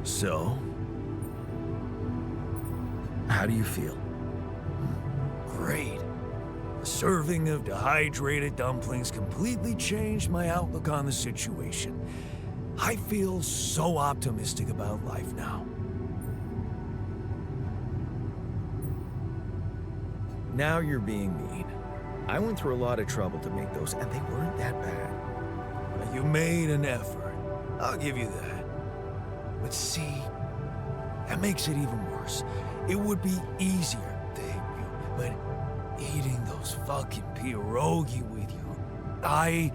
So, how do you feel? Great. A serving of dehydrated dumplings completely changed my outlook on the situation. I feel so optimistic about life now. Now you're being mean. I went through a lot of trouble to make those, and they weren't that bad. You made an effort. I'll give you that. But see, that makes it even worse. It would be easier, thank you, but eating those fucking pierogi with you, I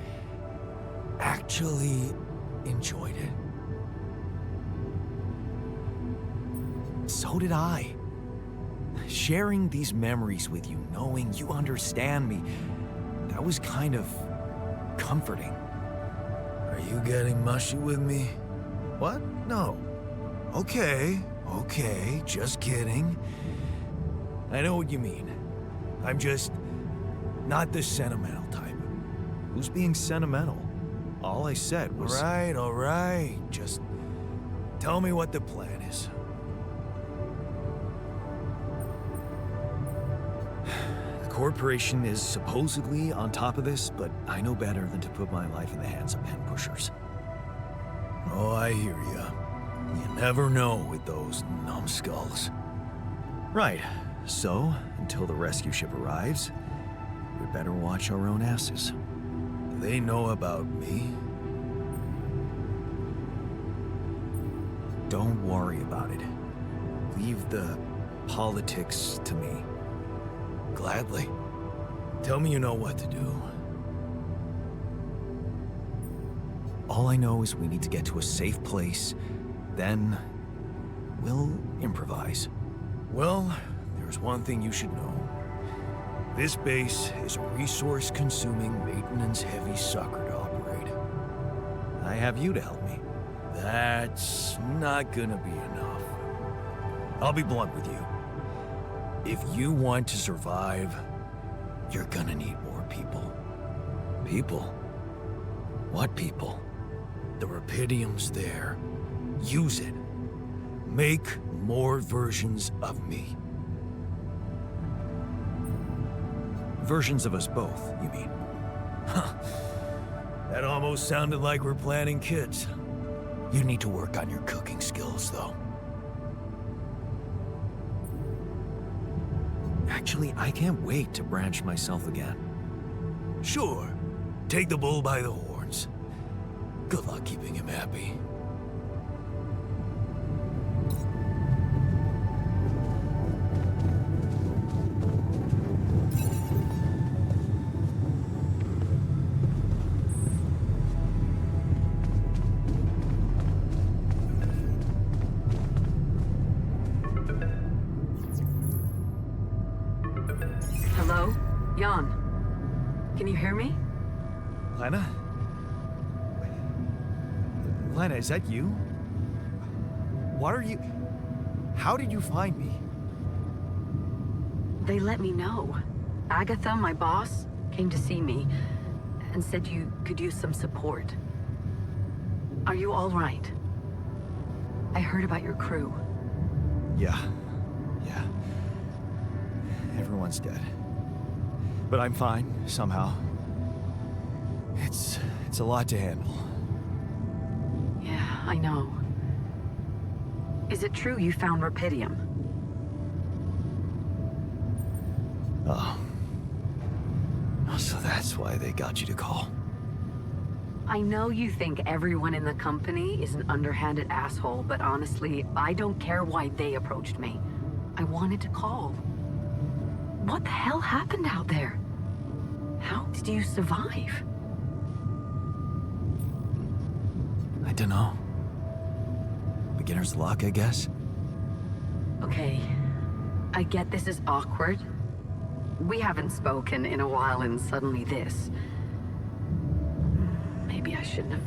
actually enjoyed it. So did I. Sharing these memories with you, knowing you understand me, that was kind of comforting. Are you getting mushy with me? What? No. Okay, just kidding. I know what you mean. I'm just not the sentimental type. Who's being sentimental? All I said was... All right. Just tell me what the plan is. The corporation is supposedly on top of this, but I know better than to put my life in the hands of pen pushers. Oh, I hear ya. You never know with those numbskulls. Right. So, until the rescue ship arrives, we better watch our own asses. Do they know about me? Don't worry about it. Leave the politics to me. Gladly. Tell me you know what to do. All I know is we need to get to a safe place, then we'll improvise. Well, there's one thing you should know. This base is a resource-consuming, maintenance-heavy sucker to operate. I have you to help me. That's not gonna be enough. I'll be blunt with you. If you want to survive, you're gonna need more people. People? What people? The Rapidium's there. Use it. Make more versions of me. Versions of us both, you mean? Huh. That almost sounded like we're planning kids. You need to work on your cooking skills, though. Actually, I can't wait to branch myself again. Sure. Take the bull by the horns. Good luck keeping him happy. Hello? Jan? Can you hear me? Lena? Lena, is that you? What are you... How did you find me? They let me know. Agatha, my boss, came to see me and said you could use some support. Are you all right? I heard about your crew. Yeah. Everyone's dead. But I'm fine, somehow. It's a lot to handle. Yeah, I know. Is it true you found Rapidium? Oh. So that's why they got you to call. I know you think everyone in the company is an underhanded asshole, but honestly, I don't care why they approached me. I wanted to call. What the hell happened out there? How did you survive? I don't know. Beginner's luck, I guess. Okay, I get this is awkward. We haven't spoken in a while and suddenly this. Maybe I shouldn't have.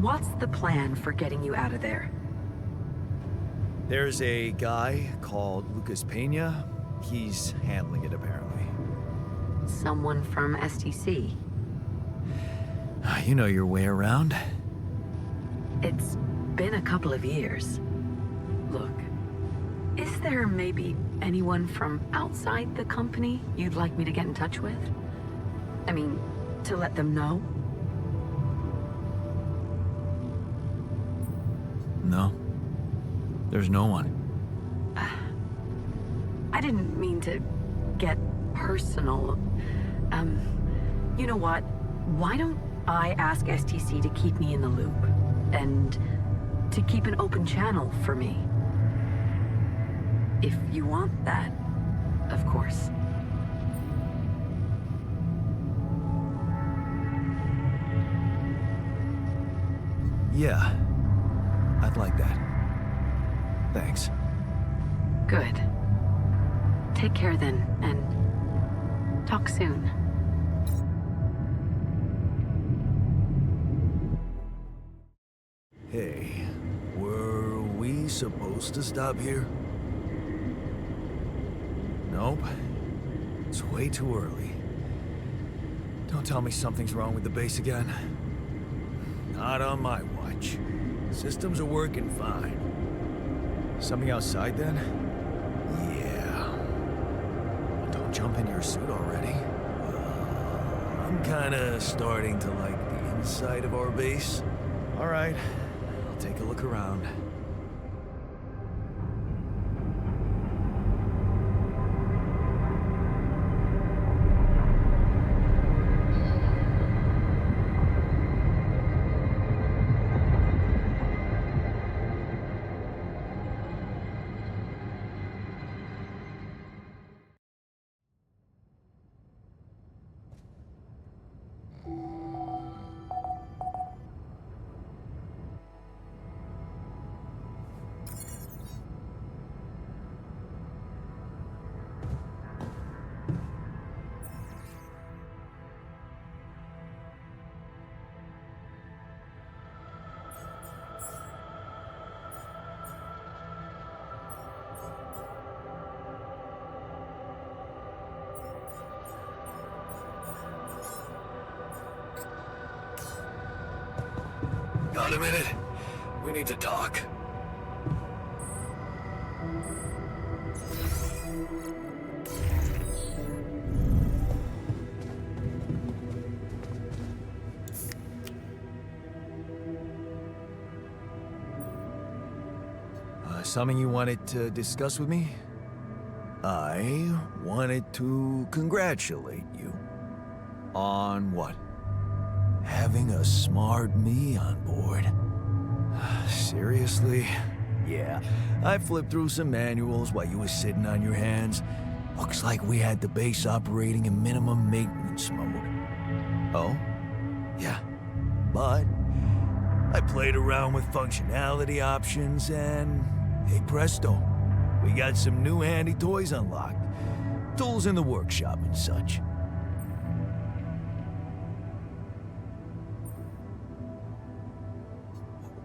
What's the plan for getting you out of there? There's a guy called Lucas Pena. He's handling it, apparently. Someone from STC. You know your way around. It's been a couple of years. Look, is there maybe anyone from outside the company you'd like me to get in touch with? I mean, to let them know? No. There's no one. I didn't mean to get personal. You know what? Why don't I ask STC to keep me in the loop? And to keep an open channel for me? If you want that, of course. Yeah. I'd like that. Thanks. Good. Take care then, and talk soon. Hey, were we supposed to stop here? Nope. It's way too early. Don't tell me something's wrong with the base again. Not on my watch. Systems are working fine. Something outside then? Yeah. Well, don't jump in your suit already. I'm kinda starting to like the inside of our base. All right, I'll take a look around. Got a minute? We need to talk. Something you wanted to discuss with me? I wanted to congratulate you. On what? Having a smart me on board. Seriously? Yeah, I flipped through some manuals while you were sitting on your hands. Looks like we had the base operating in minimum maintenance mode. Oh? Yeah. But I played around with functionality options and, hey presto, we got some new handy toys unlocked. Tools in the workshop and such.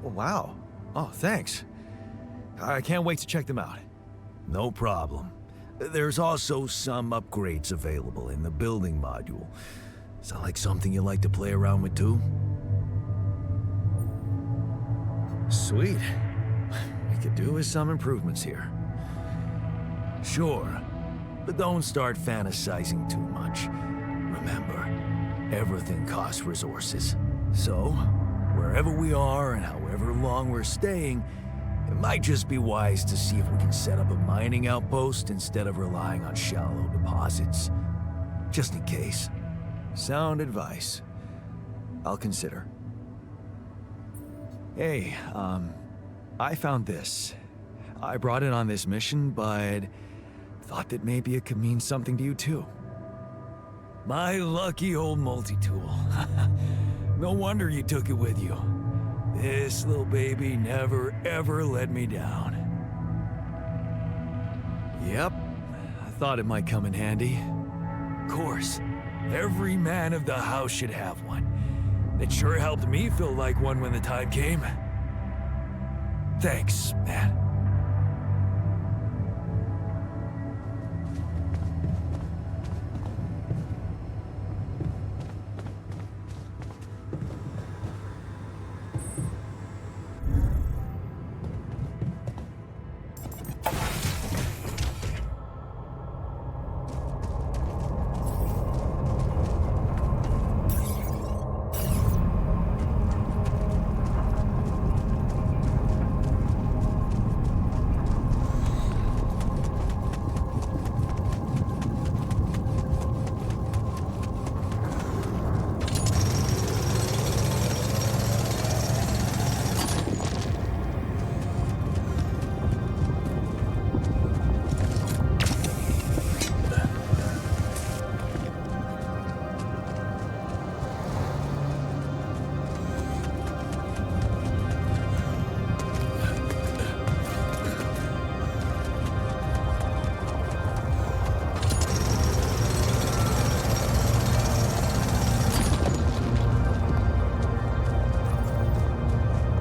Wow. Oh, thanks. I can't wait to check them out. No problem. There's also some upgrades available in the building module. Sound like something you like to play around with too? Sweet. We could do with some improvements here. Sure, but don't start fantasizing too much. Remember, everything costs resources. So, wherever we are and however long we're staying, it might just be wise to see if we can set up a mining outpost instead of relying on shallow deposits. Just in case. Sound advice. I'll consider. Hey, I found this. I brought it on this mission, but thought that maybe it could mean something to you too. My lucky old multi-tool. No wonder you took it with you. This little baby never ever let me down. Yep, I thought it might come in handy. Of course, every man of the house should have one. It sure helped me feel like one when the time came. Thanks, man.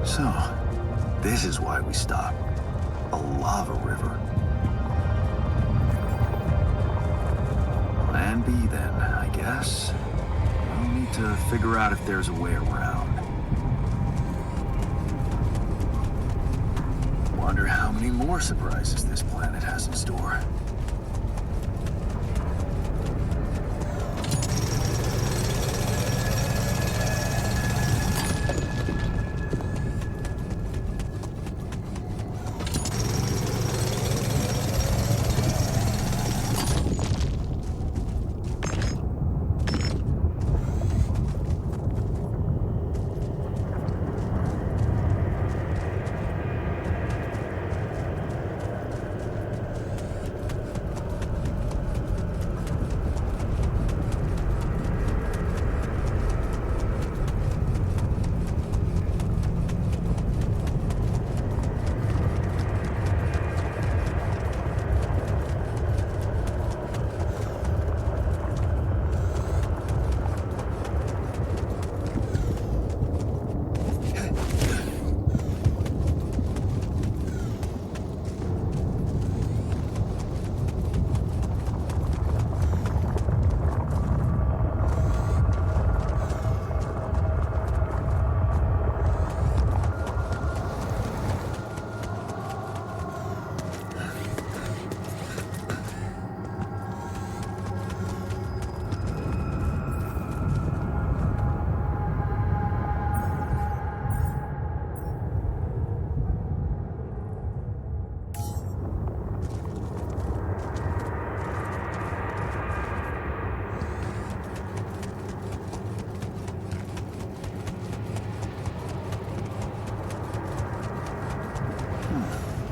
So, this is why we stopped. A lava river. Plan B then, I guess. We'll need to figure out if there's a way around. Wonder how many more surprises this planet has in store.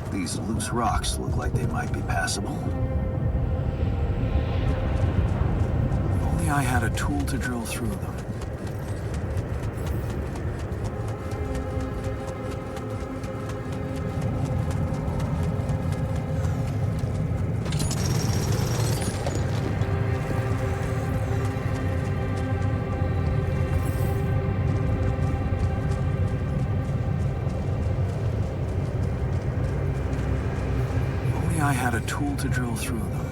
These loose rocks look like they might be passable. If only I had a tool to drill through them. I had a tool to drill through them.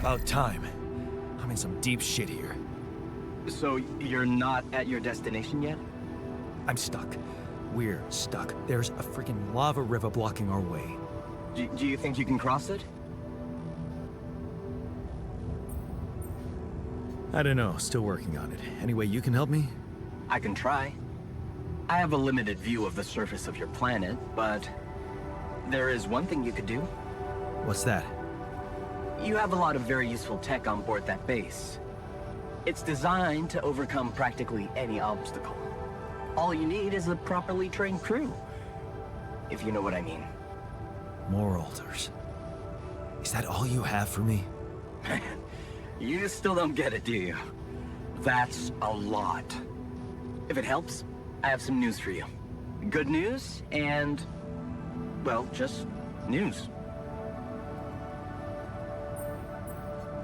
About time. I'm in some deep shit here. So you're not at your destination yet? I'm stuck. We're stuck. There's a freaking lava river blocking our way. Do you think you can cross it? I don't know. Still working on it. Anyway, you can help me? I can try. I have a limited view of the surface of your planet, but there is one thing you could do. What's that? You have a lot of very useful tech on board that base. It's designed to overcome practically any obstacle. All you need is a properly trained crew, if you know what I mean. More altars. Is that all you have for me? You still don't get it, do you? That's a lot. If it helps, I have some news for you. Good news and, well, just news.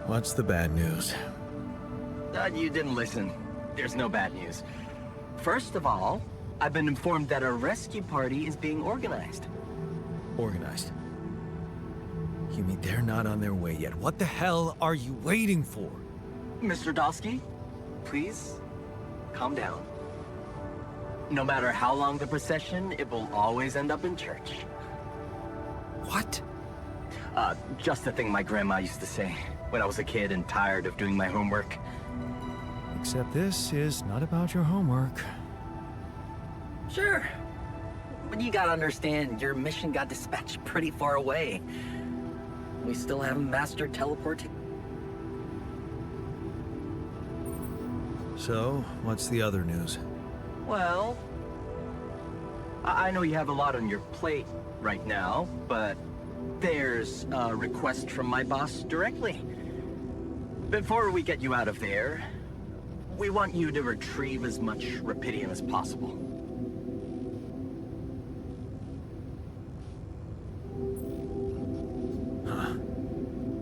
What's the bad news? You didn't listen. There's no bad news. First of all, I've been informed that a rescue party is being organized. Organized. You mean they're not on their way yet? What the hell are you waiting for? Mr. Dosky, please, calm down. No matter how long the procession, it will always end up in church. What? Just a thing my grandma used to say when I was a kid and tired of doing my homework. Except this is not about your homework. Sure. But you gotta understand, your mission got dispatched pretty far away. We still haven't mastered teleporting. So, what's the other news? Well, I know you have a lot on your plate right now, but there's a request from my boss directly. Before we get you out of there, we want you to retrieve as much rupidium as possible.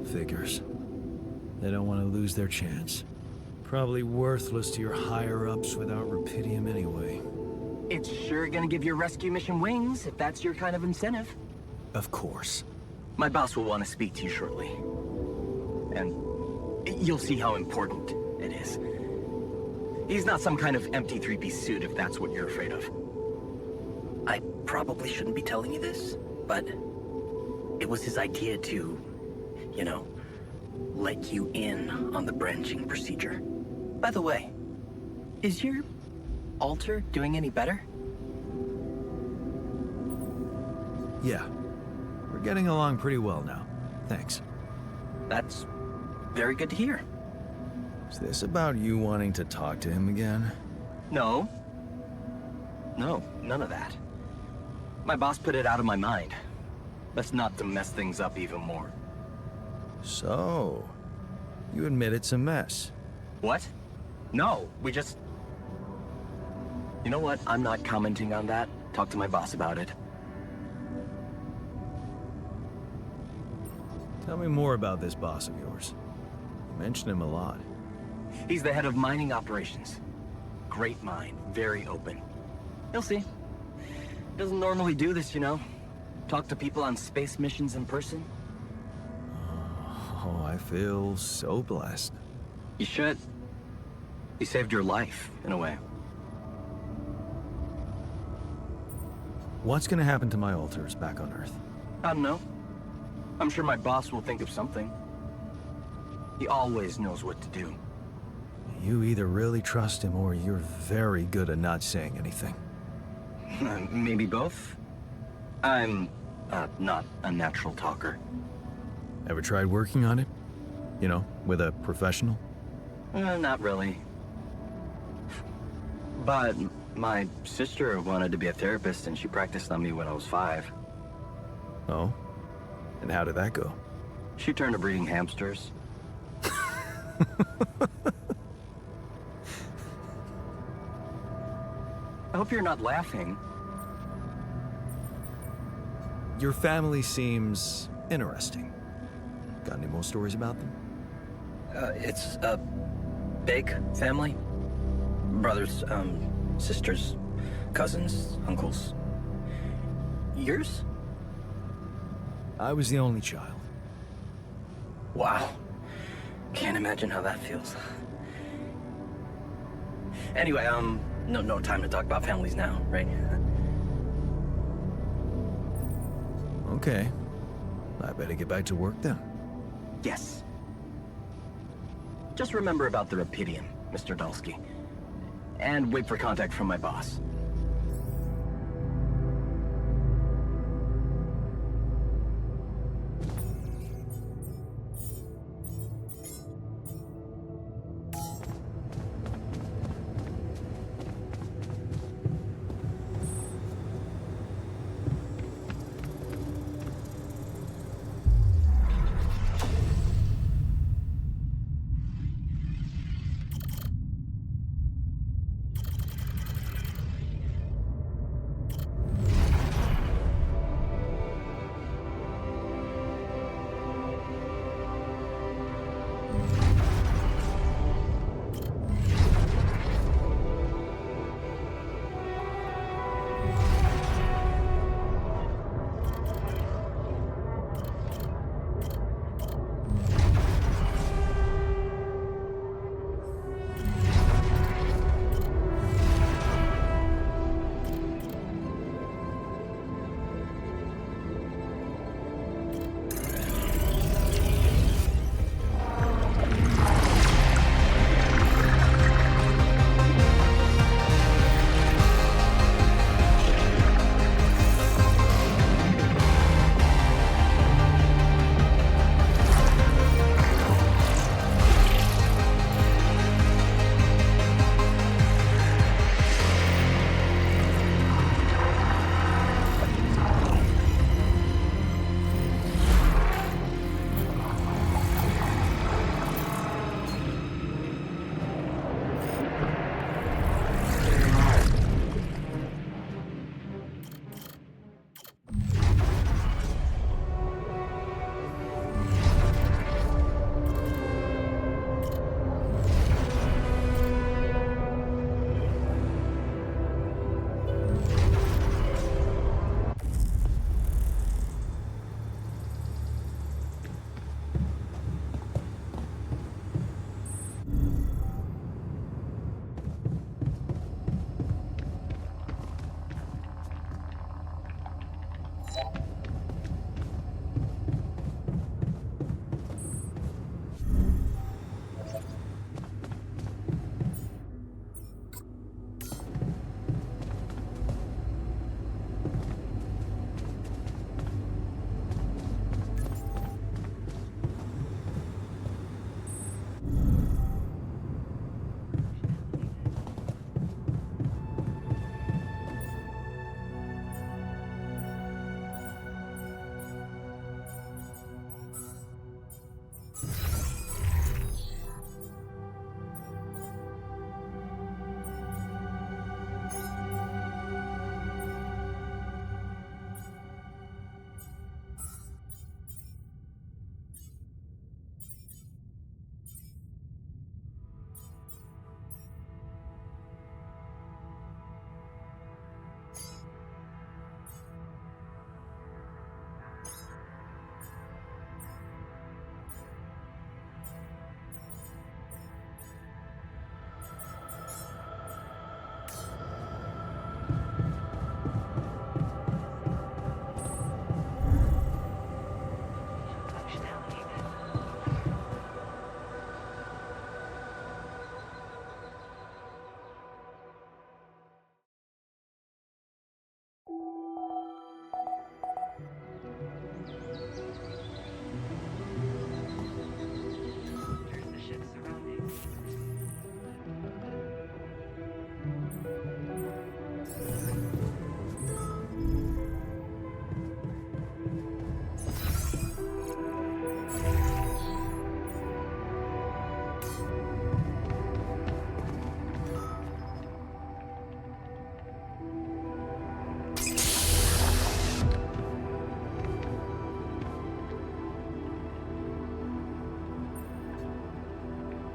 Figures. They don't want to lose their chance. Probably worthless to your higher-ups without rupidium anyway. It's sure gonna give your rescue mission wings, if that's your kind of incentive. Of course. My boss will want to speak to you shortly. And you'll see how important it is. He's not some kind of empty three-piece suit, if that's what you're afraid of. I probably shouldn't be telling you this, but it was his idea to, you know, let you in on the branching procedure. By the way, is your altar doing any better? Yeah. We're getting along pretty well now. Thanks. That's very good to hear. Is this about you wanting to talk to him again? No. No, none of that. My boss put it out of my mind. Best not to mess things up even more. So, you admit it's a mess. What? No, we just... You know what? I'm not commenting on that. Talk to my boss about it. Tell me more about this boss of yours. You mention him a lot. He's the head of mining operations. Great mind, very open. You'll see. Doesn't normally do this, you know. Talk to people on space missions in person. Oh, I feel so blessed. You should. He saved your life, in a way. What's gonna happen to my altars back on Earth? I don't know. I'm sure my boss will think of something. He always knows what to do. You either really trust him or you're very good at not saying anything. Maybe both? I'm not a natural talker. Ever tried working on it? You know, with a professional? Not really. But my sister wanted to be a therapist and she practiced on me when I was 5. Oh? And how did that go? She turned to breeding hamsters. I hope you're not laughing. Your family seems interesting. Got any more stories about them? It's a big family. Brothers, sisters, cousins, uncles. Yours? I was the only child. Wow. Can't imagine how that feels. Anyway, no time to talk about families now, right? Okay. I better get back to work then. Yes. Just remember about the Rapidium, Mr. Dalsky. And wait for contact from my boss.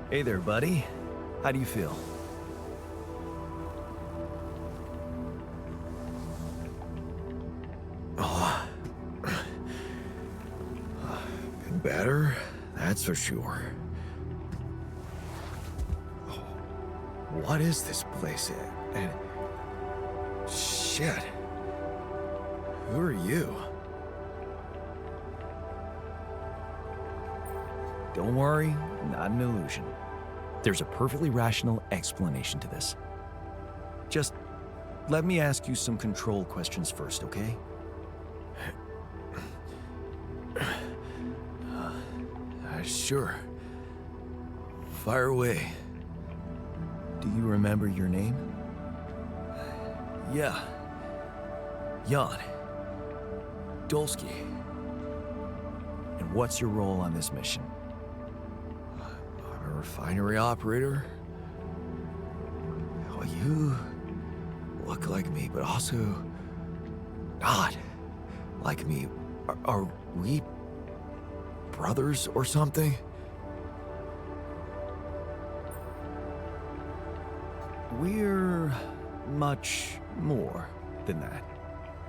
Hey there, buddy. How do you feel? Oh, been better, that's for sure. What is this place? And shit. Who are you? Don't worry, not an illusion. There's a perfectly rational explanation to this. Just let me ask you some control questions first, okay? Sure. Fire away. Do you remember your name? Yeah. Jan. Dolsky. And what's your role on this mission? I'm a refinery operator. Oh, you look like me, but also not like me. Are we brothers or something? We're much more than that,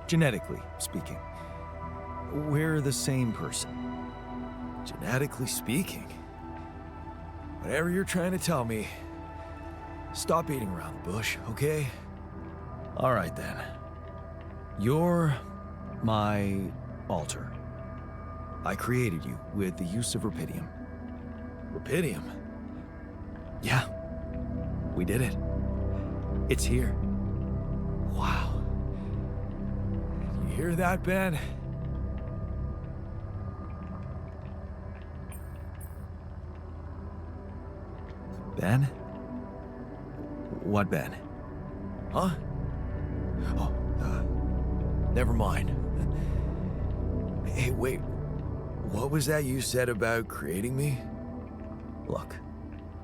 genetically speaking. We're the same person. Genetically speaking? Whatever you're trying to tell me, stop beating around the bush, okay? All right then. You're my alter. I created you with the use of rapidium. Rapidium? Yeah, we did it. It's here. Wow. You hear that, Ben? Ben? What Ben? Huh? Oh, never mind. Hey, wait. What was that you said about creating me? Look,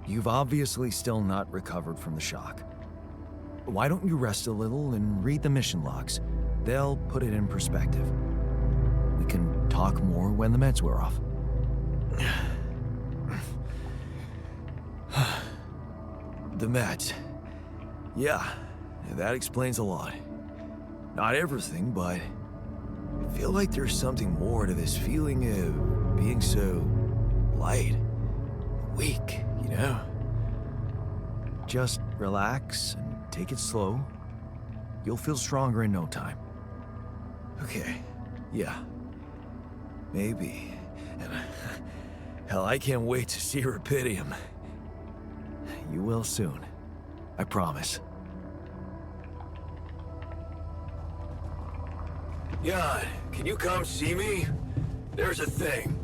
you've obviously still not recovered from the shock. Why don't you rest a little and read the mission logs? They'll put it in perspective. We can talk more when the meds wear off. The meds. Yeah, that explains a lot. Not everything, but I feel like there's something more to this feeling of being so light, weak, you know? Just relax and take it slow. You'll feel stronger in no time. Okay, yeah. Maybe. And hell, I can't wait to see Rapidium. You will soon. I promise. Jan, can you come see me? There's a thing.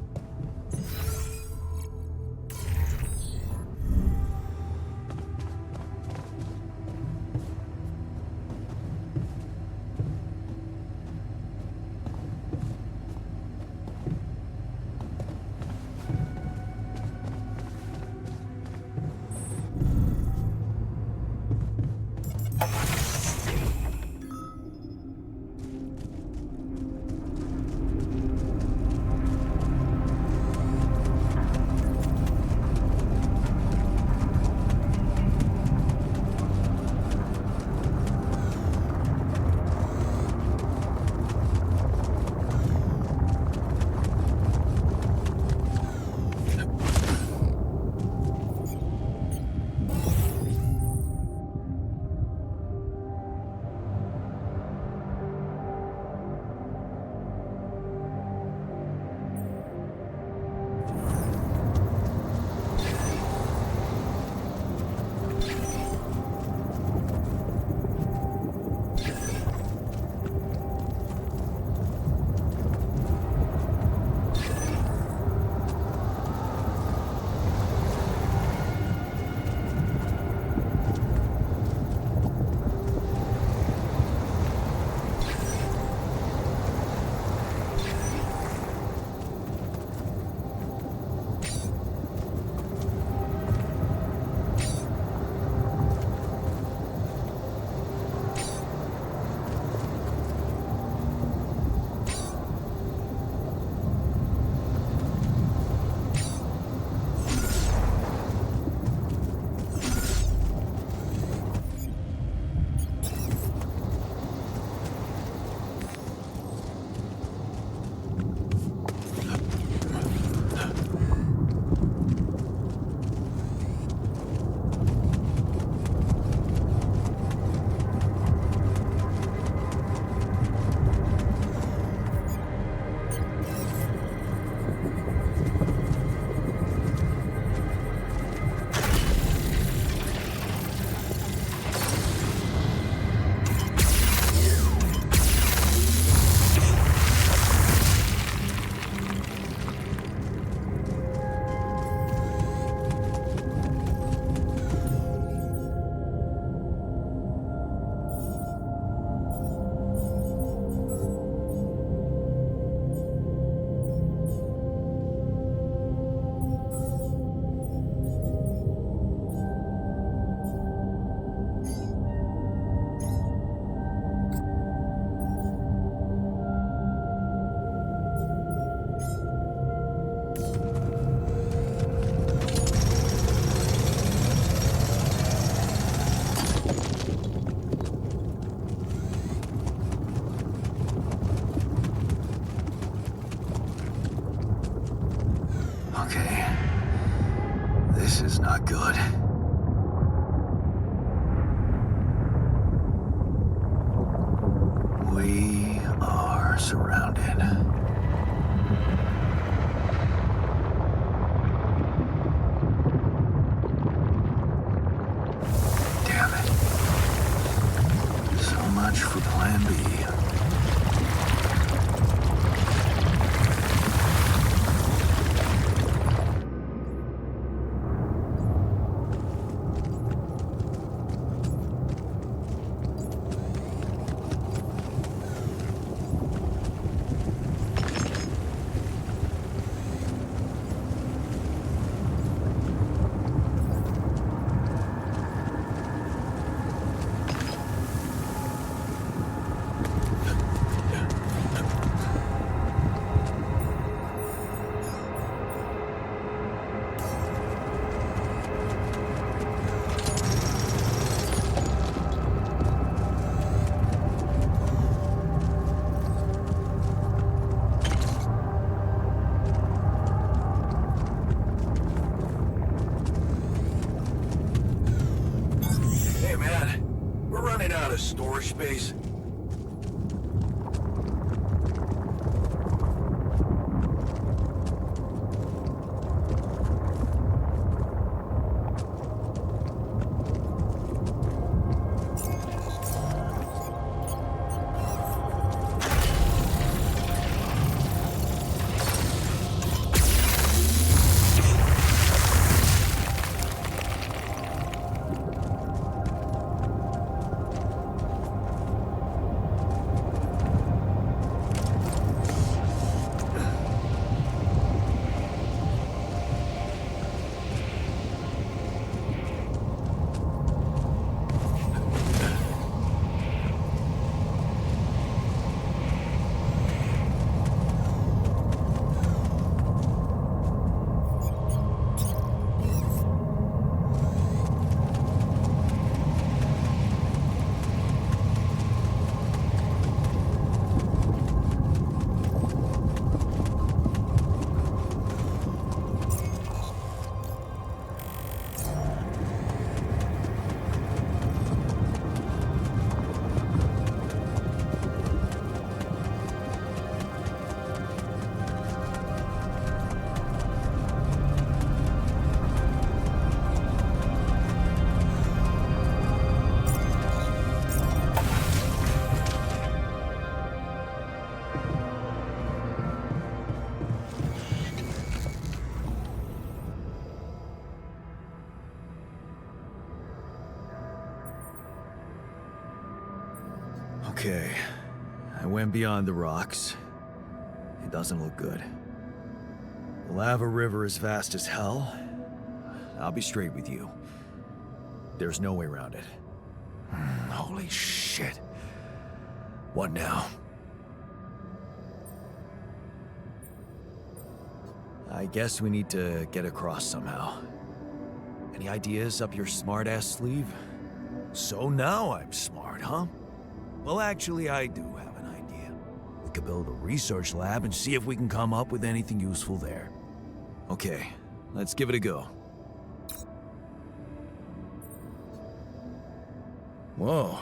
surrounded. Damn it. So much for Plan B. Storage space. Okay, I went beyond the rocks. It doesn't look good. The lava river is vast as hell. I'll be straight with you. There's no way around it. Holy shit. What now? I guess we need to get across somehow. Any ideas up your smart-ass sleeve? So now I'm smart, huh? Well, actually, I do have an idea. We could build a research lab and see if we can come up with anything useful there. Okay, let's give it a go. Whoa,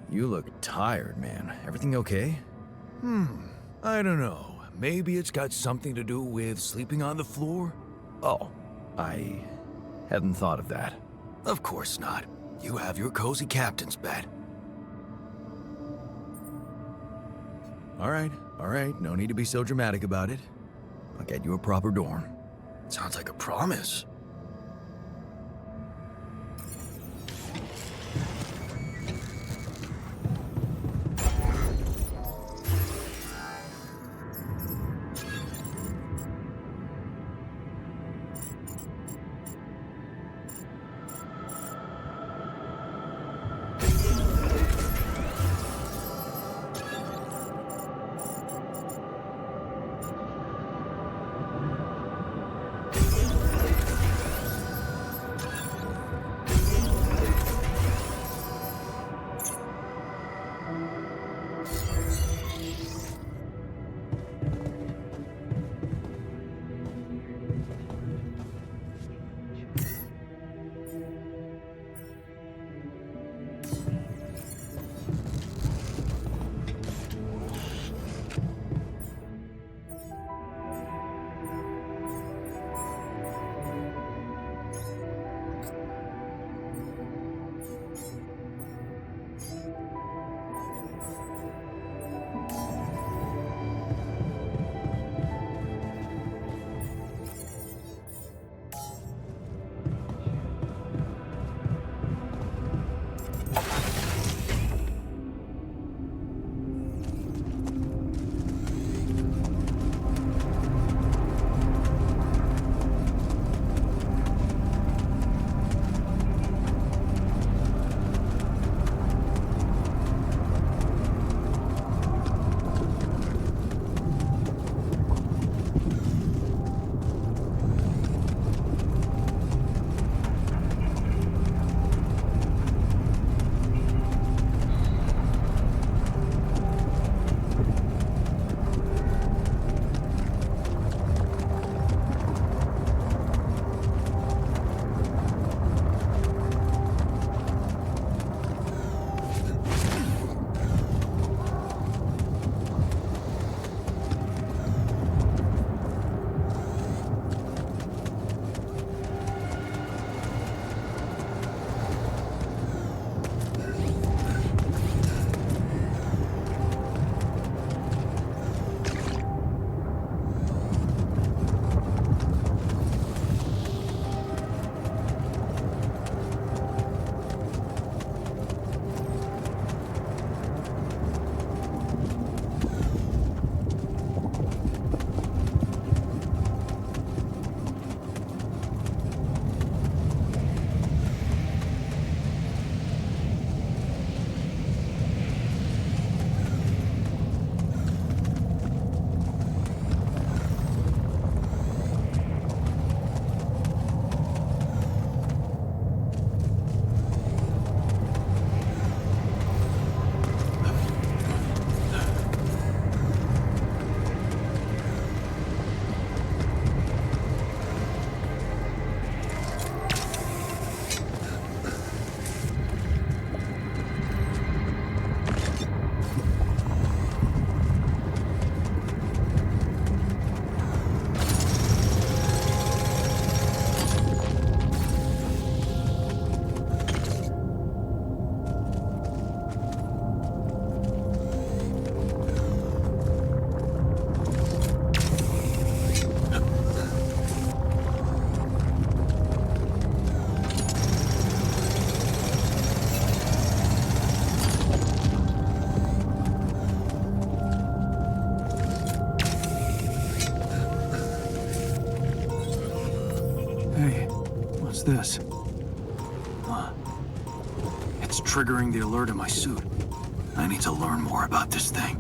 you look tired, man. Everything okay? I don't know. Maybe it's got something to do with sleeping on the floor? Oh, I hadn't thought of that. Of course not. You have your cozy captain's bed. All right, no need to be so dramatic about it. I'll get you a proper dorm. Sounds like a promise. What's this? It's triggering the alert in my suit. I need to learn more about this thing.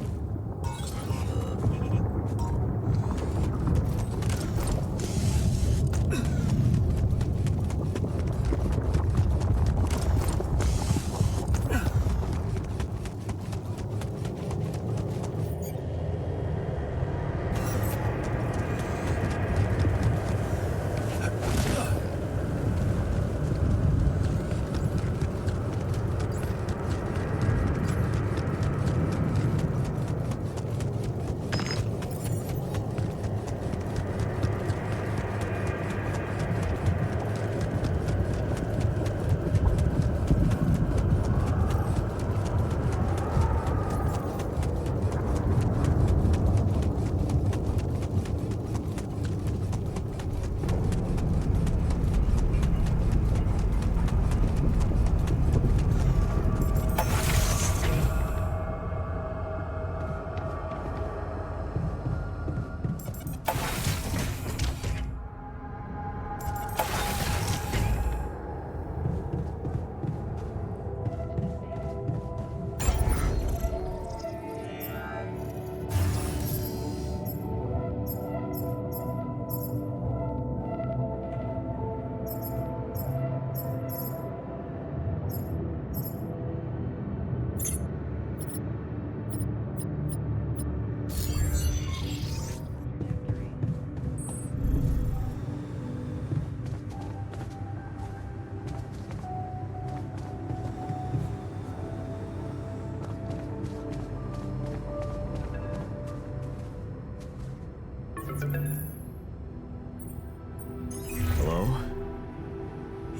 Hello?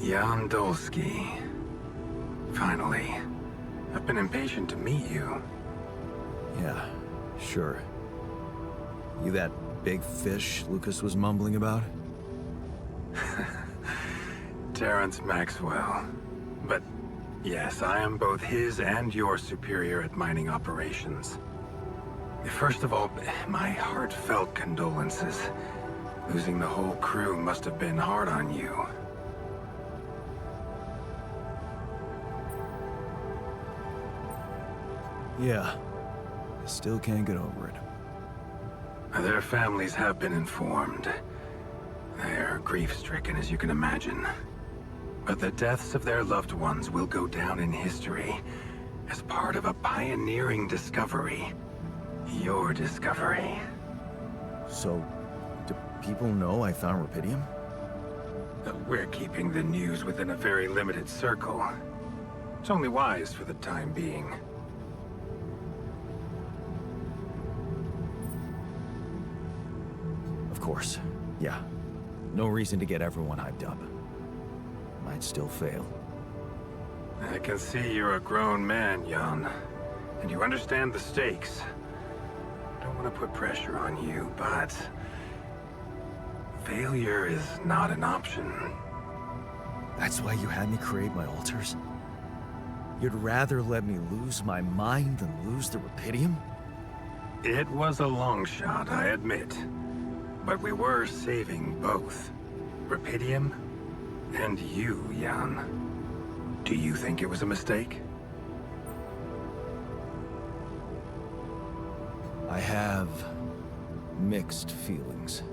Jan Dolsky. Finally. I've been impatient to meet you. Yeah, sure. You that big fish Lucas was mumbling about? Terrence Maxwell. But yes, I am both his and your superior at mining operations. First of all, my heartfelt condolences. Losing the whole crew must have been hard on you. Yeah. I still can't get over it. Their families have been informed. They're grief-stricken, as you can imagine. But the deaths of their loved ones will go down in history as part of a pioneering discovery. Your discovery. So, do people know I found rupidium? We're keeping the news within a very limited circle. It's only wise for the time being. Of course. Yeah. No reason to get everyone hyped up. Might still fail. I can see you're a grown man, Jan. And you understand the stakes. Don't want to put pressure on you, but... failure is not an option. That's why you had me create my altars? You'd rather let me lose my mind than lose the rupidium? It was a long shot, I admit. But we were saving both. Rupidium and you, Jan. Do you think it was a mistake? I have mixed feelings.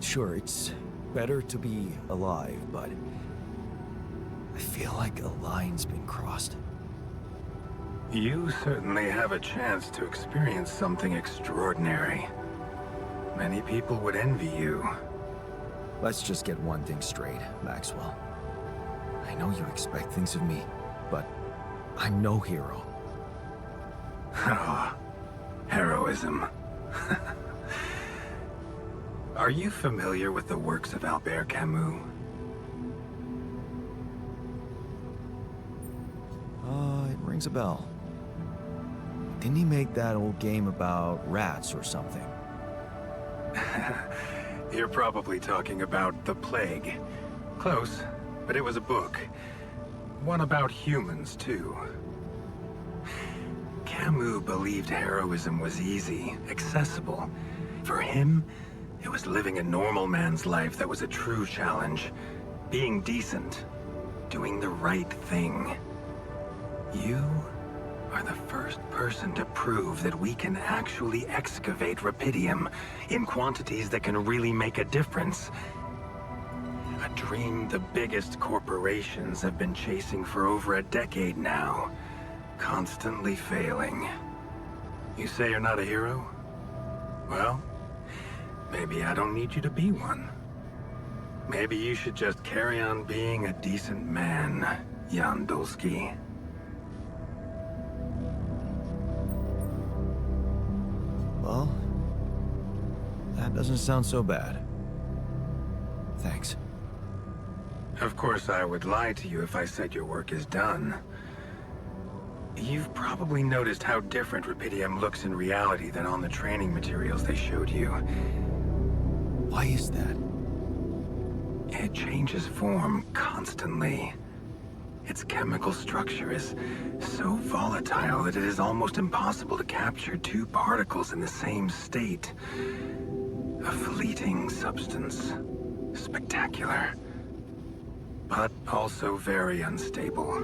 Sure, it's better to be alive, but I feel like a line's been crossed. You certainly have a chance to experience something extraordinary. Many people would envy you. Let's just get one thing straight, Maxwell. I know you expect things of me, but I'm no hero. Ah, heroism. Are you familiar with the works of Albert Camus? It rings a bell. Didn't he make that old game about rats or something? You're probably talking about The Plague. Close, but it was a book. One about humans, too. Camus believed heroism was easy, accessible. For him, it was living a normal man's life that was a true challenge. being decent, doing the right thing. You are the first person to prove that we can actually excavate rupidium in quantities that can really make a difference. A dream the biggest corporations have been chasing for over a decade now, constantly failing. You say you're not a hero? Well, maybe I don't need you to be one. Maybe you should just carry on being a decent man, Jan Dulski. Well, that doesn't sound so bad. Thanks. Of course, I would lie to you if I said your work is done. You've probably noticed how different rupidium looks in reality than on the training materials they showed you. Why is that? It changes form constantly. Its chemical structure is so volatile that it is almost impossible to capture two particles in the same state. A fleeting substance. Spectacular. But also very unstable.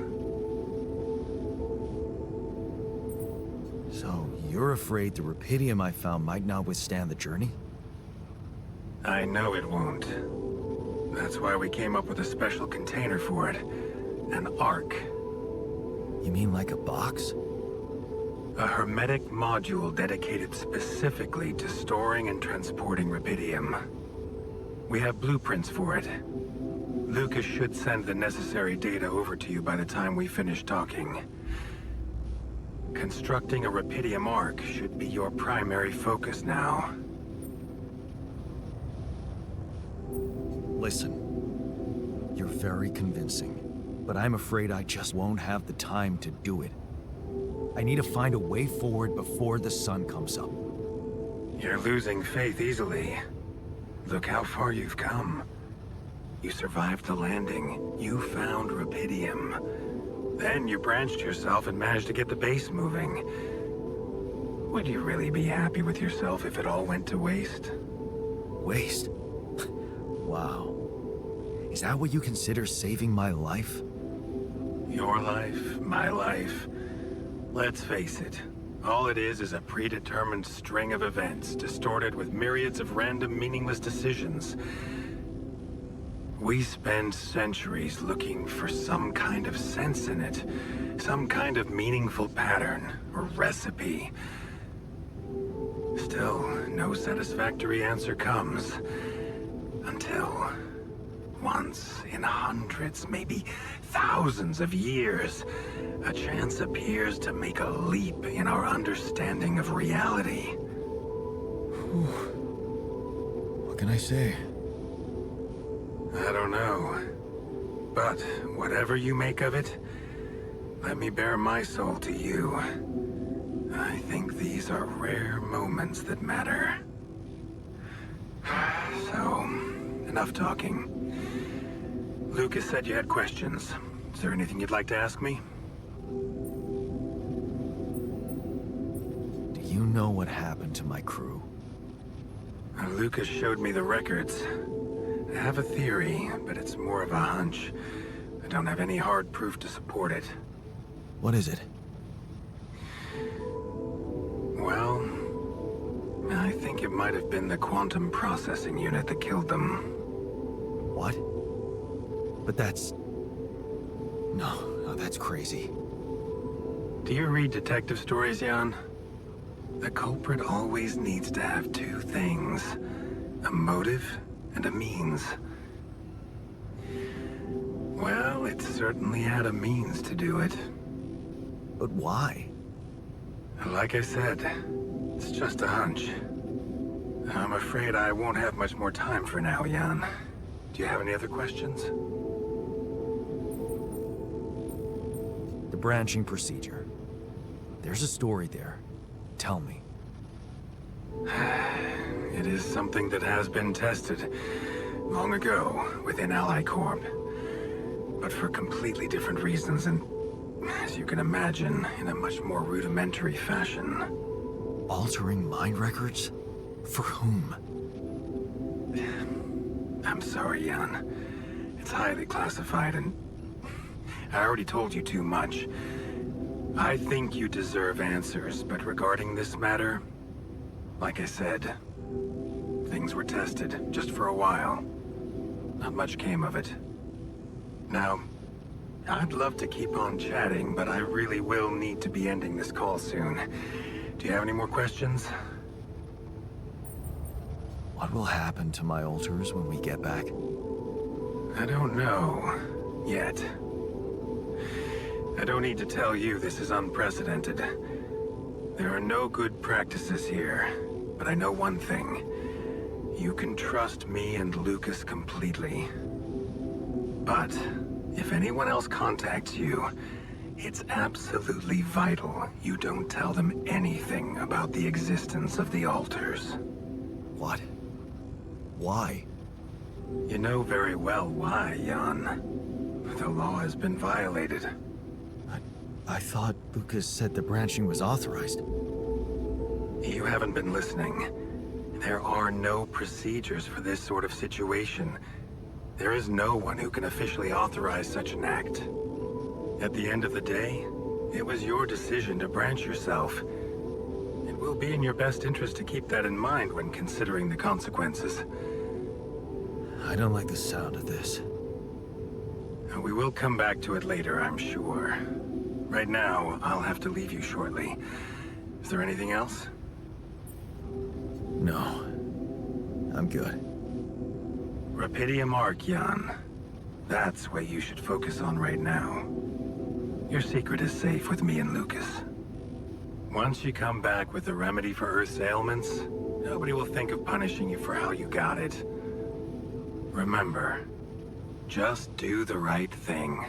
So, you're afraid the rupidium I found might not withstand the journey? I know it won't. That's why we came up with a special container for it. An ark. You mean like a box? A hermetic module dedicated specifically to storing and transporting rupidium. We have blueprints for it. Lucas should send the necessary data over to you by the time we finish talking. Constructing a rupidium ark should be your primary focus now. Listen, you're very convincing, but I'm afraid I just won't have the time to do it. I need to find a way forward before the sun comes up. You're losing faith easily. Look how far you've come. You survived the landing. You found rupidium. Then you branched yourself and managed to get the base moving. Would you really be happy with yourself if it all went to waste? Waste? Wow. Is that what you consider saving my life? Your life, my life. Let's face it. All it is a predetermined string of events, distorted with myriads of random, meaningless decisions. We spend centuries looking for some kind of sense in it, some kind of meaningful pattern or recipe. Still, no satisfactory answer comes. Until, once in hundreds, maybe thousands of years, a chance appears to make a leap in our understanding of reality. What can I say? I don't know. But whatever you make of it, let me bare my soul to you. I think these are rare moments that matter. So, enough talking. Lucas said you had questions. Is there anything you'd like to ask me? Do you know what happened to my crew? Lucas showed me the records. I have a theory, but it's more of a hunch. I don't have any hard proof to support it. What is it? Well, I think it might have been the quantum processing unit that killed them. What? But that's... No, that's crazy. Do you read detective stories, Jan? The culprit always needs to have two things. A motive and a means. Well, it certainly had a means to do it. But why? Like I said, it's just a hunch. I'm afraid I won't have much more time for now, Jan. Do you have any other questions? The branching procedure. There's a story there. Tell me. It is something that has been tested long ago within Ally Corp. But for completely different reasons and, as you can imagine, in a much more rudimentary fashion. Altering mind records? For whom? I'm sorry, Jan. It's highly classified, and I already told you too much. I think you deserve answers, but regarding this matter, like I said, things were tested, just for a while. Not much came of it. Now, I'd love to keep on chatting, but I really will need to be ending this call soon. Do you have any more questions? What will happen to my alters when we get back? I don't know. Yet. I don't need to tell you this is unprecedented. There are no good practices here, but I know one thing. You can trust me and Lucas completely. But if anyone else contacts you, it's absolutely vital you don't tell them anything about the existence of the alters. What? Why? You know very well why, Jan. The law has been violated. I thought Lucas said the branching was authorized. You haven't been listening. There are no procedures for this sort of situation. There is no one who can officially authorize such an act. At the end of the day, it was your decision to branch yourself. It will be in your best interest to keep that in mind when considering the consequences. I don't like the sound of this. We will come back to it later, I'm sure. Right now, I'll have to leave you shortly. Is there anything else? No. I'm good. Rapidium Arc, Jan. That's what you should focus on right now. Your secret is safe with me and Lucas. Once you come back with a remedy for Earth's ailments, nobody will think of punishing you for how you got it. Remember, just do the right thing.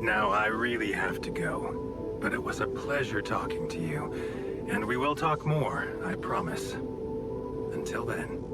Now, I really have to go, but it was a pleasure talking to you, and we will talk more, I promise. Until then.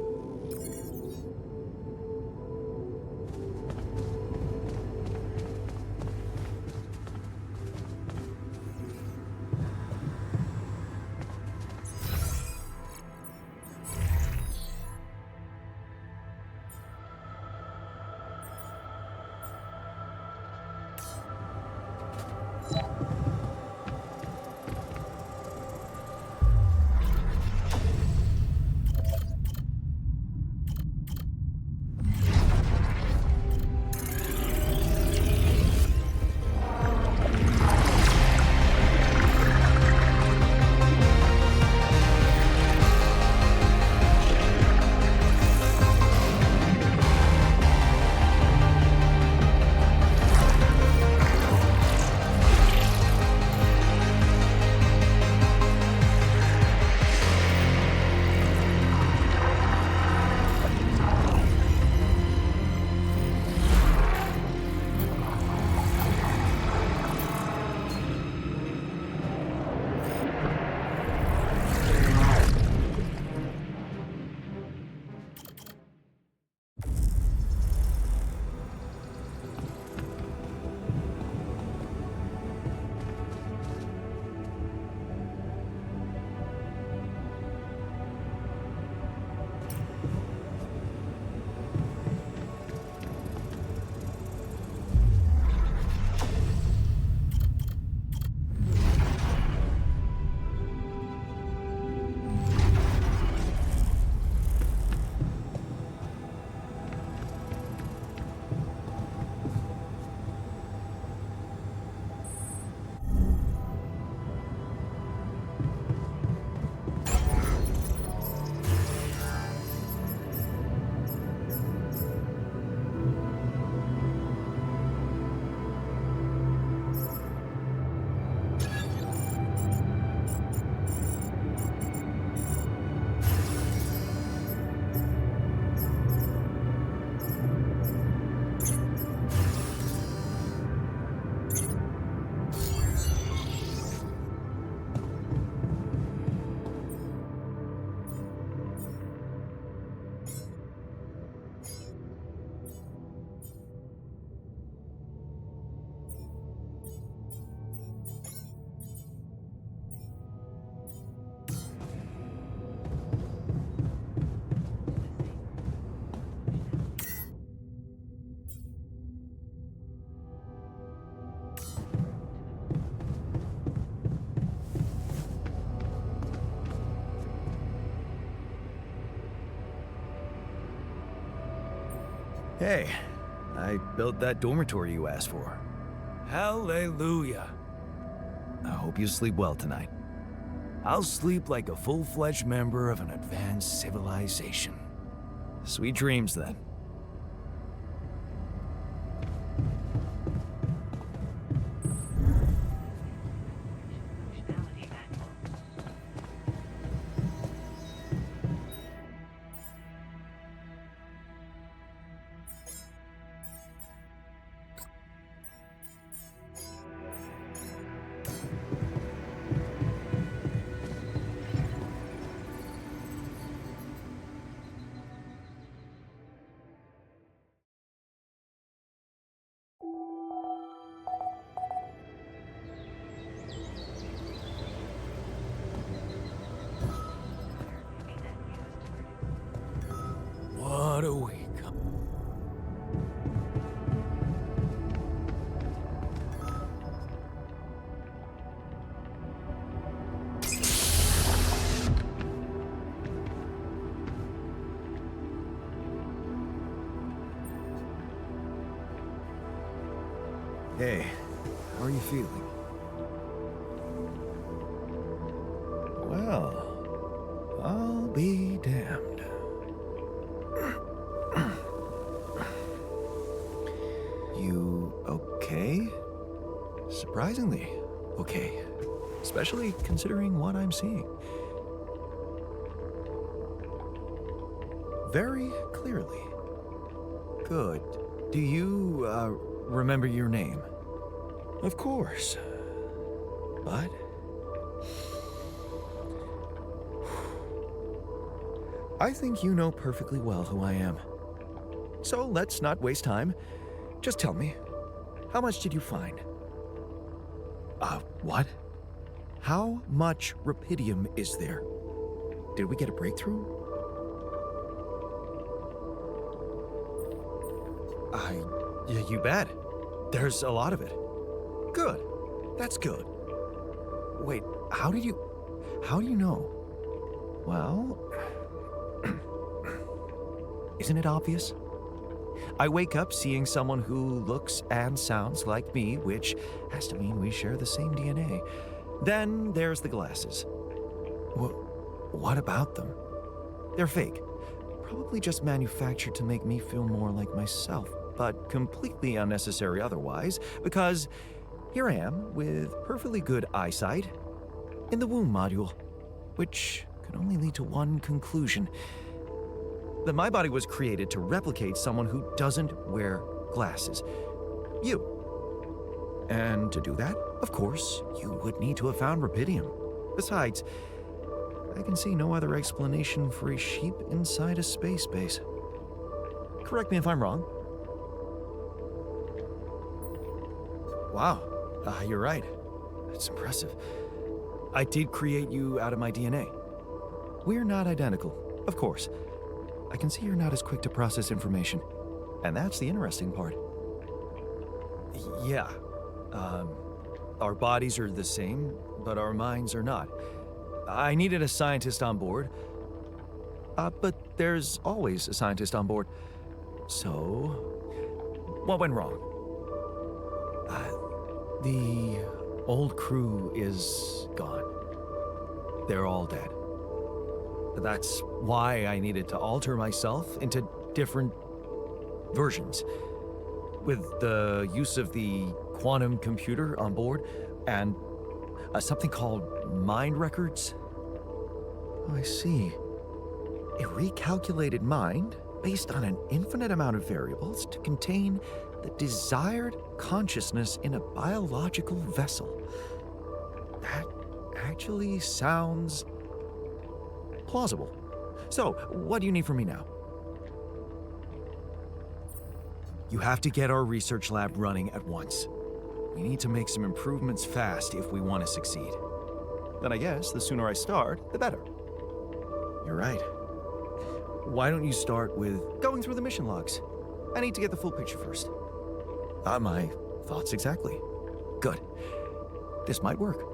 Hey, I built that dormitory you asked for. Hallelujah. I hope you sleep well tonight. I'll sleep like a full-fledged member of an advanced civilization. Sweet dreams, then. What a week. Hey, how are you feeling? Well, I'll be damned. You okay? Surprisingly okay. Especially considering what I'm seeing. Very clearly. Good. Do you, remember your name? Of course. But... I think you know perfectly well who I am. So let's not waste time. Just tell me, how much did you find? What? How much rupidium is there? Did we get a breakthrough? Yeah, you bet. There's a lot of it. Good. That's good. Wait, how do you know? Well, isn't it obvious? I wake up seeing someone who looks and sounds like me, which has to mean we share the same DNA. Then there's the glasses. What about them? They're fake. Probably just manufactured to make me feel more like myself, but completely unnecessary otherwise, because here I am with perfectly good eyesight in the womb module, which can only lead to one conclusion. That my body was created to replicate someone who doesn't wear glasses. You. And to do that, of course, you would need to have found rupidium. Besides, I can see no other explanation for a sheep inside a space base. Correct me if I'm wrong. Wow, you're right. That's impressive. I did create you out of my DNA. We're not identical, of course. I can see you're not as quick to process information. And that's the interesting part. Yeah. Our bodies are the same, but our minds are not. I needed a scientist on board. But there's always a scientist on board. So, what went wrong? The old crew is gone. They're all dead. That's why I needed to alter myself into different versions. With the use of the quantum computer on board and something called mind records. Oh, I see. A recalculated mind based on an infinite amount of variables to contain the desired consciousness in a biological vessel. That actually sounds plausible. So, what do you need from me now? You have to get our research lab running at once. We need to make some improvements fast if we want to succeed. Then I guess the sooner I start, the better. You're right. Why don't you start with going through the mission logs? I need to get the full picture first. My thoughts exactly. Good. This might work.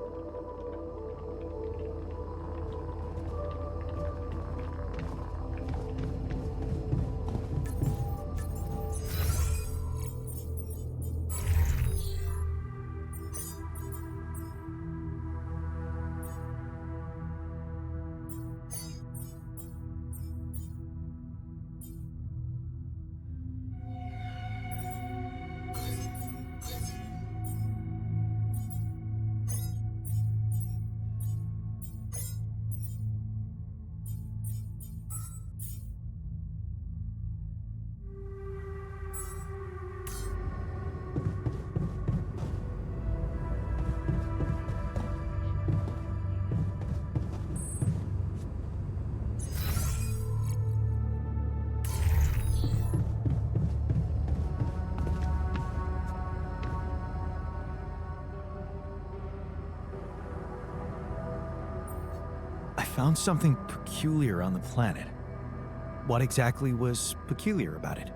found something peculiar on the planet. What exactly was peculiar about it?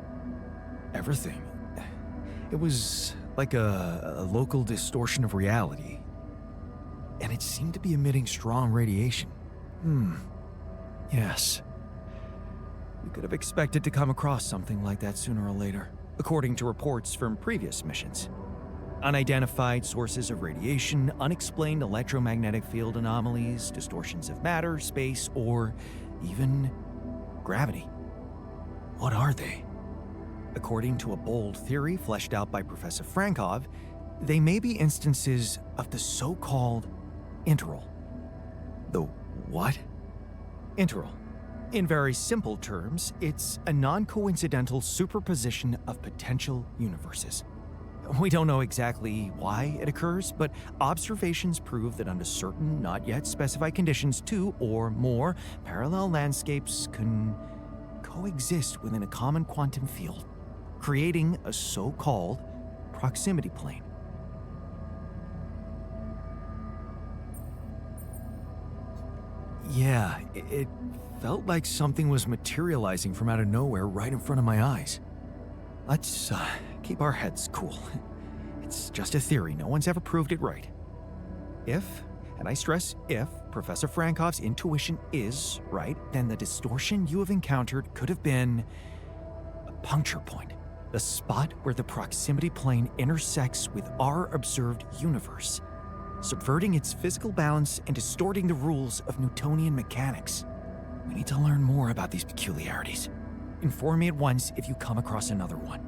Everything. It was like a local distortion of reality. And it seemed to be emitting strong radiation. Yes. We could have expected to come across something like that sooner or later, according to reports from previous missions. Unidentified sources of radiation, unexplained electromagnetic field anomalies, distortions of matter, space, or even gravity. What are they? According to a bold theory fleshed out by Professor Frankov, they may be instances of the so-called interval. The what? Interval. In very simple terms, it's a non-coincidental superposition of potential universes. We don't know exactly why it occurs, but observations prove that under certain, not yet specified conditions, two or more parallel landscapes can coexist within a common quantum field, creating a so-called proximity plane. Yeah, it felt like something was materializing from out of nowhere right in front of my eyes. Let's keep our heads cool. It's just a theory. No one's ever proved it right. If, and I stress if, Professor Frankov's intuition is right, then the distortion you have encountered could have been a puncture point, the spot where the proximity plane intersects with our observed universe, subverting its physical balance and distorting the rules of Newtonian mechanics. We need to learn more about these peculiarities. Inform me at once if you come across another one.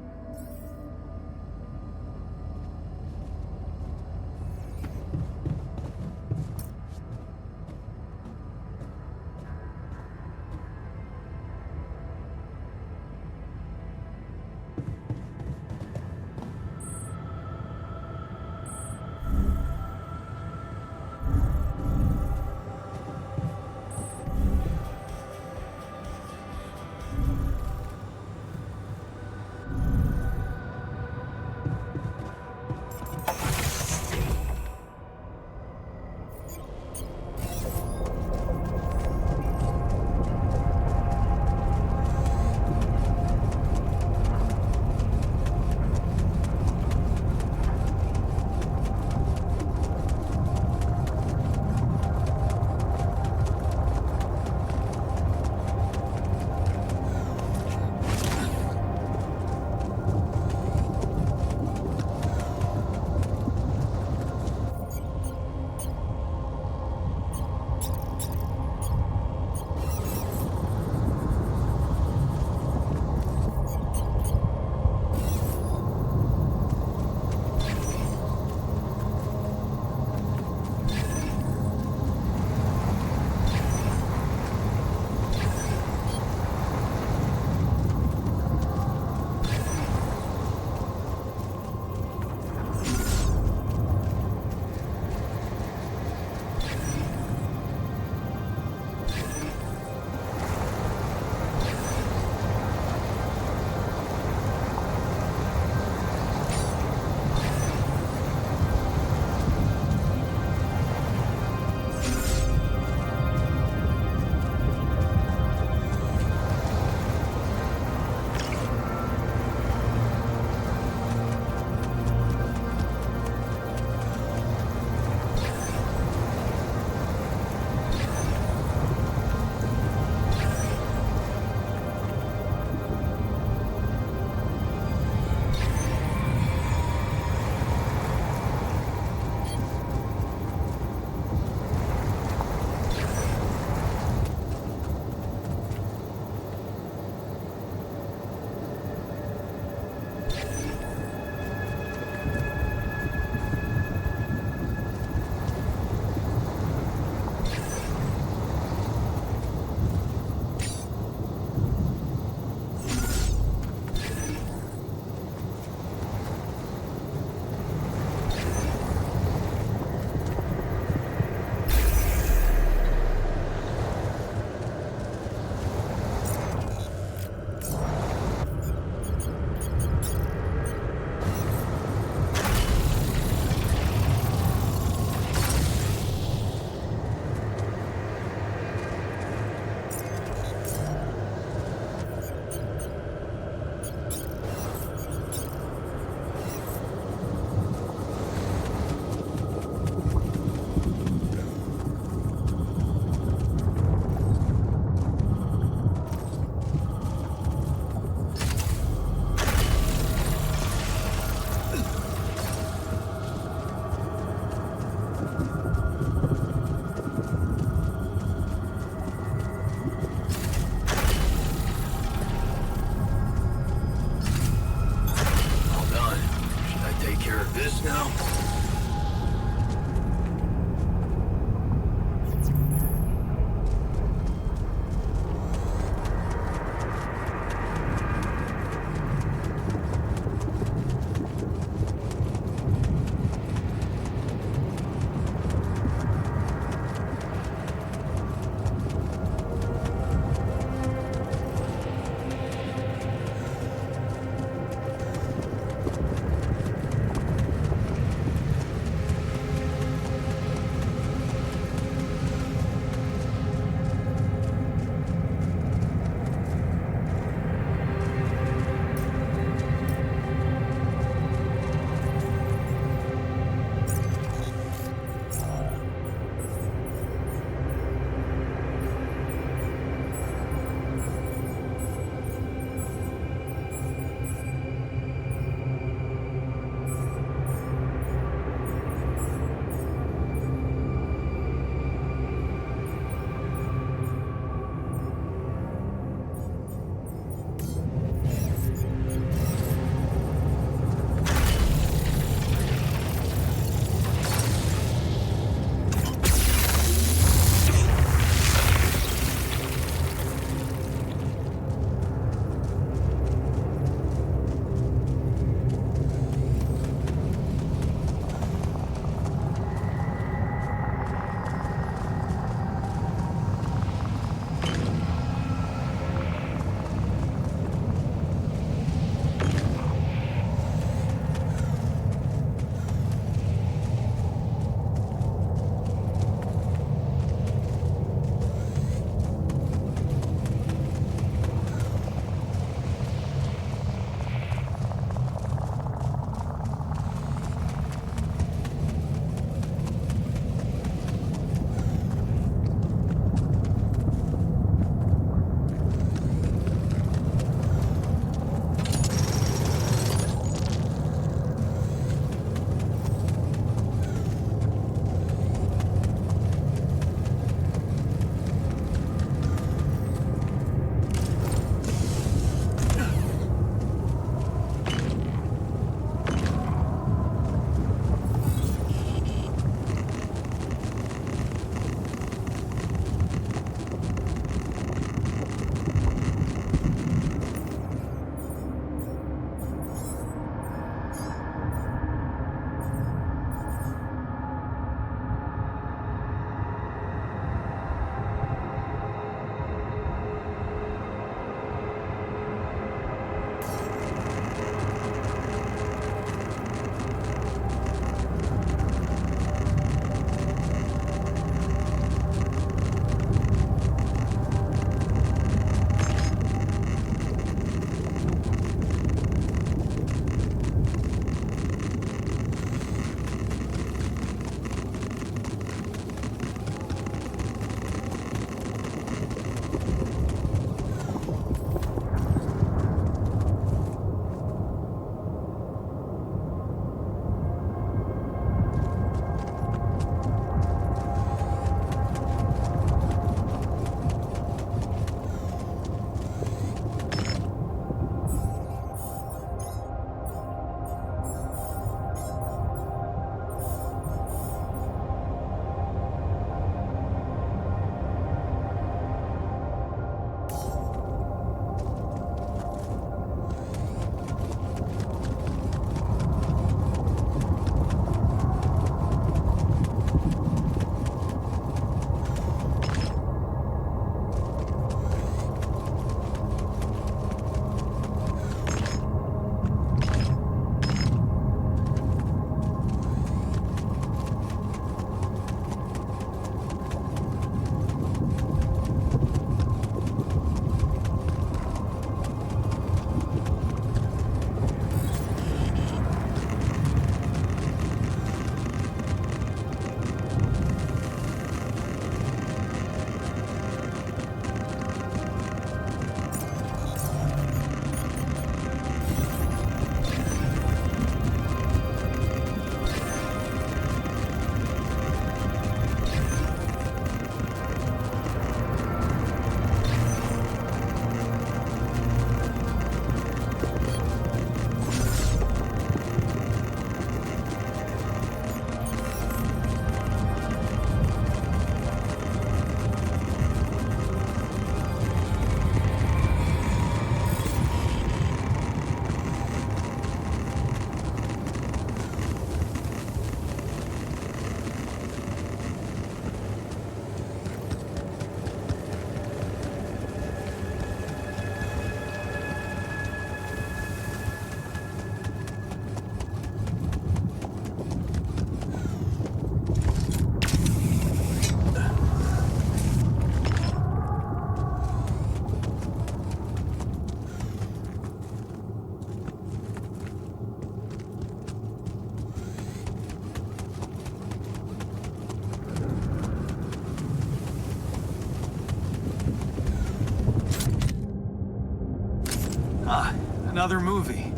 Ah, another movie.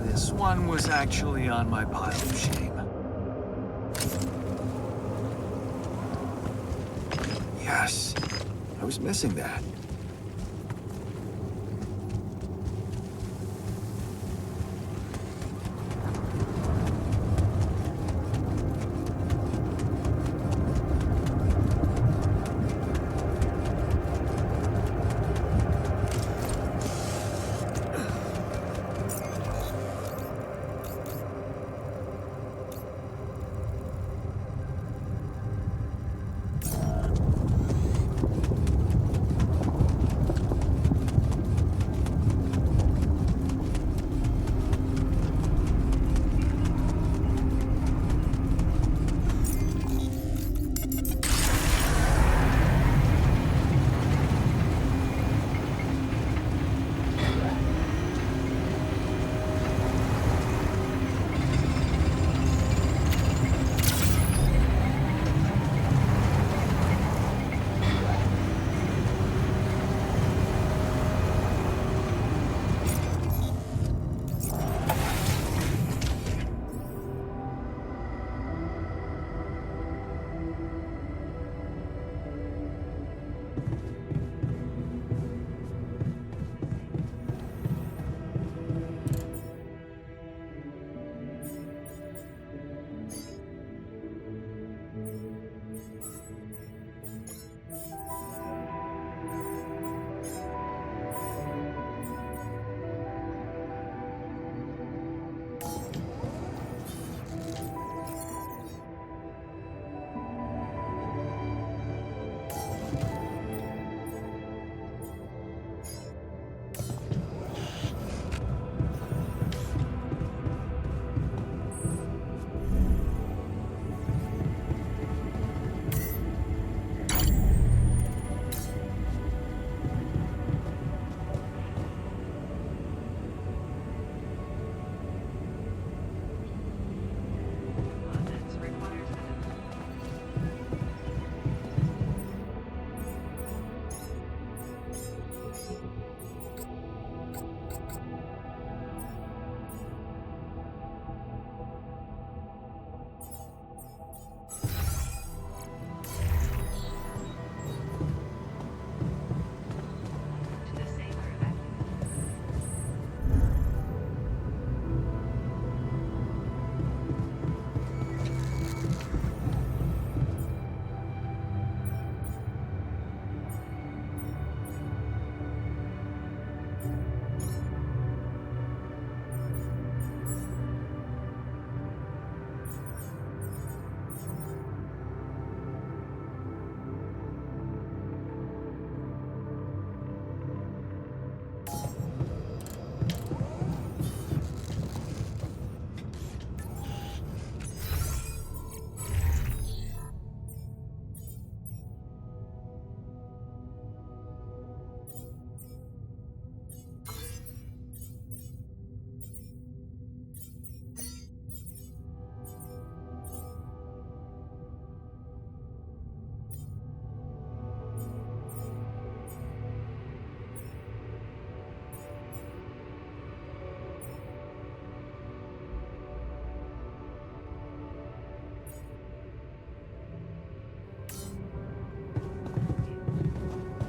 This one was actually on my pile of shame. Yes, I was missing that.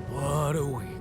What a week.